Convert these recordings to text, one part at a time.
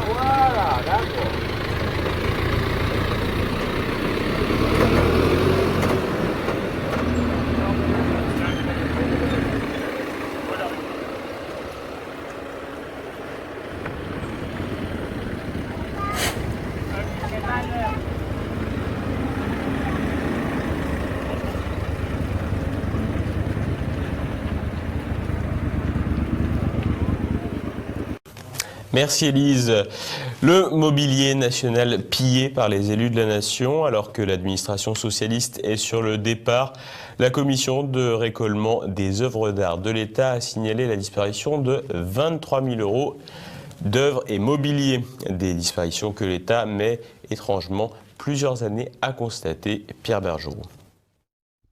Voilà, d'accord. Merci Élise. Le mobilier national pillé par les élus de la nation, alors que l'administration socialiste est sur le départ, la commission de récolement des œuvres d'art de l'État a signalé la disparition de 23 000 € d'œuvres et mobilier. Des disparitions que l'État met étrangement plusieurs années à constater. Pierre Bergerot.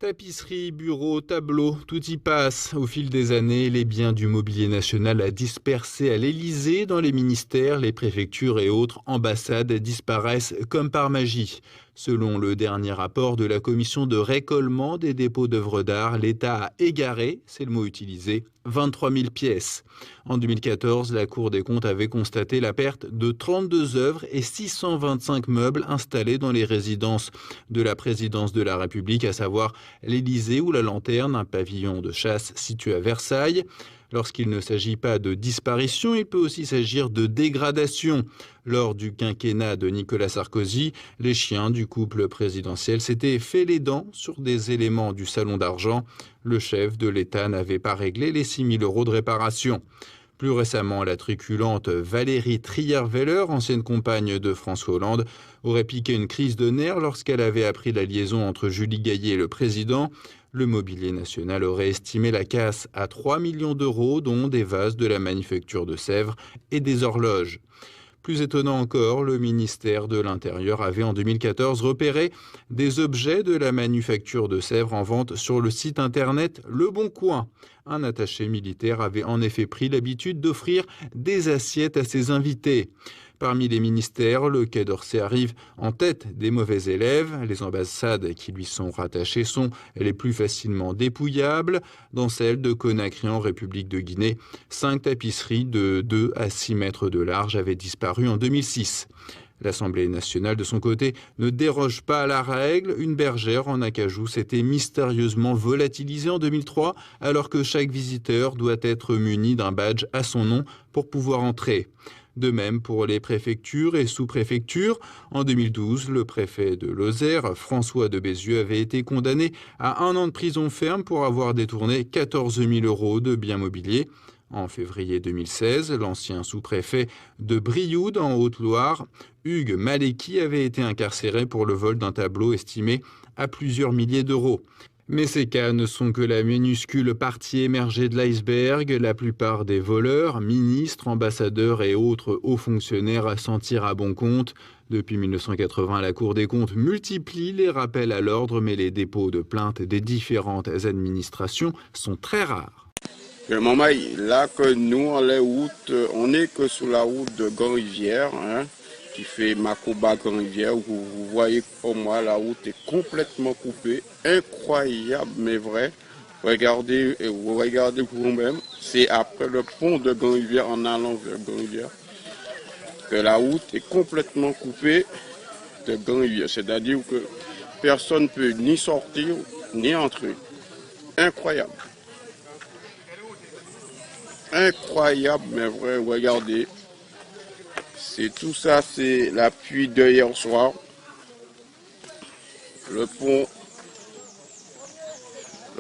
Tapisseries, bureaux, tableaux, tout y passe. Au fil des années, les biens du mobilier national a dispersé à l'Élysée, dans les ministères, les préfectures et autres ambassades disparaissent comme par magie. Selon le dernier rapport de la commission de récolement des dépôts d'œuvres d'art, l'État a égaré, c'est le mot utilisé, 23 000 pièces. En 2014, la Cour des comptes avait constaté la perte de 32 œuvres et 625 meubles installés dans les résidences de la présidence de la République, à savoir l'Élysée ou la Lanterne, un pavillon de chasse situé à Versailles. Lorsqu'il ne s'agit pas de disparition, il peut aussi s'agir de dégradation. Lors du quinquennat de Nicolas Sarkozy, les chiens du couple présidentiel s'étaient fait les dents sur des éléments du salon d'argent. Le chef de l'État n'avait pas réglé les 6 000 € de réparation. Plus récemment, la truculente Valérie Trierweiler, ancienne compagne de François Hollande, aurait piqué une crise de nerfs lorsqu'elle avait appris la liaison entre Julie Gaillet et le président. Le mobilier national aurait estimé la casse à 3 millions d'euros, dont des vases de la manufacture de Sèvres et des horloges. Plus étonnant encore, le ministère de l'Intérieur avait en 2014 repéré des objets de la manufacture de Sèvres en vente sur le site internet Le Bon Coin. Un attaché militaire avait en effet pris l'habitude d'offrir des assiettes à ses invités. Parmi les ministères, le Quai d'Orsay arrive en tête des mauvais élèves. Les ambassades qui lui sont rattachées sont les plus facilement dépouillables. Dans celle de Conakry en République de Guinée, 5 tapisseries de 2 à 6 mètres de large avaient disparu en 2006. L'Assemblée nationale, de son côté, ne déroge pas à la règle. Une bergère en acajou s'était mystérieusement volatilisée en 2003, alors que chaque visiteur doit être muni d'un badge à son nom pour pouvoir entrer. De même pour les préfectures et sous-préfectures. En 2012, le préfet de Lozère, François de Bézieux, avait été condamné à 1 an de prison ferme pour avoir détourné 14 000 € de biens mobiliers. En février 2016, l'ancien sous-préfet de Brioude, en Haute-Loire, Hugues Maleki, avait été incarcéré pour le vol d'un tableau estimé à plusieurs milliers d'euros. Mais ces cas ne sont que la minuscule partie émergée de l'iceberg. La plupart des voleurs, ministres, ambassadeurs et autres hauts fonctionnaires s'en tirent à bon compte. Depuis 1980, la Cour des comptes multiplie les rappels à l'ordre, mais les dépôts de plaintes des différentes administrations sont très rares. Le moment là que nous, on les routes, on n'est que sur la route de Grand-Rivière, qui fait Macoba Grand-Rivière. Vous voyez pour moi, la route est complètement coupée. Incroyable, mais vrai. Regardez, vous regardez vous-même. C'est après le pont de Grand-Rivière, en allant vers Grand-Rivière, que la route est complètement coupée de Grand-Rivière. C'est-à-dire que personne ne peut ni sortir, ni entrer. Incroyable. Incroyable, mais vrai, regardez. C'est tout ça, c'est la pluie d'hier soir. Le pont,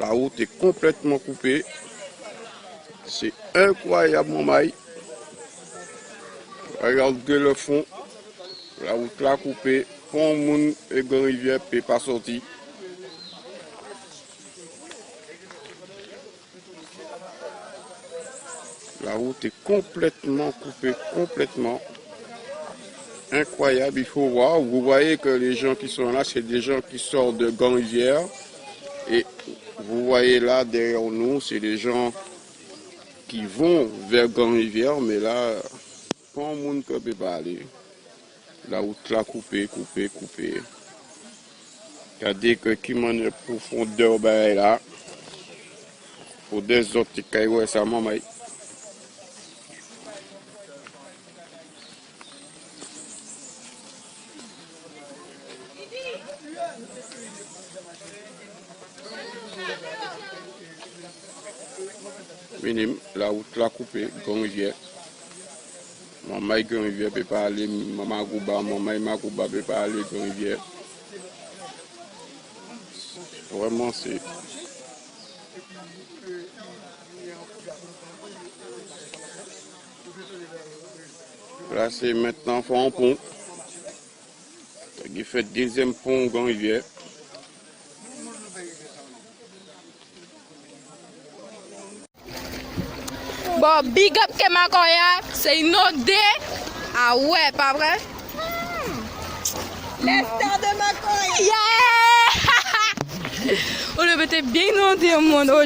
la route est complètement coupée. C'est incroyable, mon maï. Regardez le fond. La route là coupée. Pont Moun et Grand-Rivière ne peut pas sortir. La route est complètement coupée, complètement. incroyable, il faut voir. Vous voyez que les gens qui sont là, c'est des gens qui sortent de Grand-Rivière. Et vous voyez là, derrière nous, c'est des gens qui vont vers Grand-Rivière, mais là, pas un monde ne peut pas aller. La route là, coupée. Regardez que qui m'en est profondeur, ben là. Pour des autres qui caillent, ça maman. Minime, la route la coupée, Grand-Rivière. Maman Grand-Rivière peut pas aller, maman Magouba peut pas aller Grand-Rivière. Vraiment, c'est. Là, c'est maintenant font un pont. Il fait deuxième pont Grand-Rivière. Bon, big up Kemakoya, c'est une autre idée. Ah ouais, pas vrai? Les stars de Makoya. Yeah! On le mettait bien inondé au monde. Oh,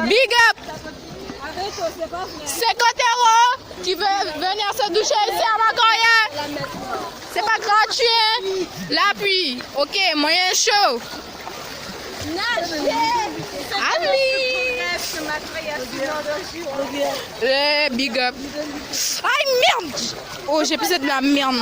big up! C'est Cotero qui veut venir se doucher ici à Makoya. C'est pas gratuit, hein? L'appui. Ok, moyen chaud. Allez! Big up. Aïe, merde! Oh, j'ai pissé de la merde.